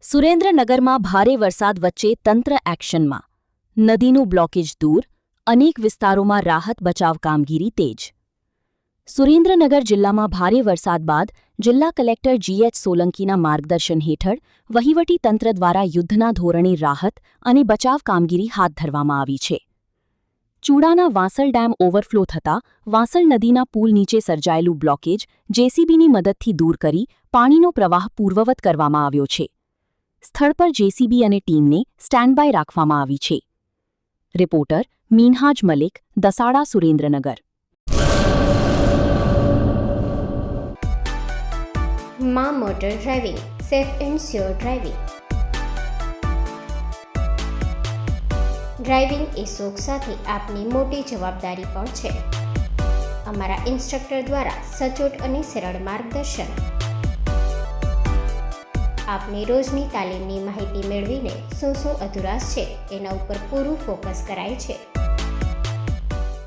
સુરેન્દ્રનગરમાં ભારે વરસાદ વચ્ચે તંત્ર એક્શનમાં. નદીનું બ્લોકેજ દૂર, અનેક વિસ્તારોમાં રાહત બચાવ કામગીરી તેજ. સુરેન્દ્રનગર જિલ્લામાં ભારે વરસાદ બાદ જિલ્લા કલેક્ટર G.H. સોલંકીના માર્ગદર્શન હેઠળ વહીવટી તંત્ર દ્વારા યુદ્ધના ધોરણે રાહત અને બચાવ કામગીરી હાથ ધરવામાં આવી છે. ચૂડાના વાંસલ ડેમ ઓવરફ્લો થતાં વાંસલ નદીના પુલ નીચે સર્જાયેલું બ્લોકેજ જેસીબીની મદદથી દૂર કરી પાણીનો પ્રવાહ પૂર્વવત કરવામાં આવ્યો છે. સ્થળ પર જેસીબી અને ટીમને સ્ટેન્ડબાય રાખવામાં આવી છે. રિપોર્ટર મીનહાજ મલિક, દસાડા, સુરેન્દ્રનગર. માં motor driving, safe and sure driving. ડ્રાઇવિંગ એ શોખ સાથે આપની મોટી જવાબદારી પણ છે. અમારા ઇન્સ્ટ્રક્ટર દ્વારા સચોટ અને સરળ માર્ગદર્શન. આપની રોજની તાલીમની માહિતી મેળવીને શું અધુરાશ છે એના ઉપર પૂરું ફોકસ કરાય છે.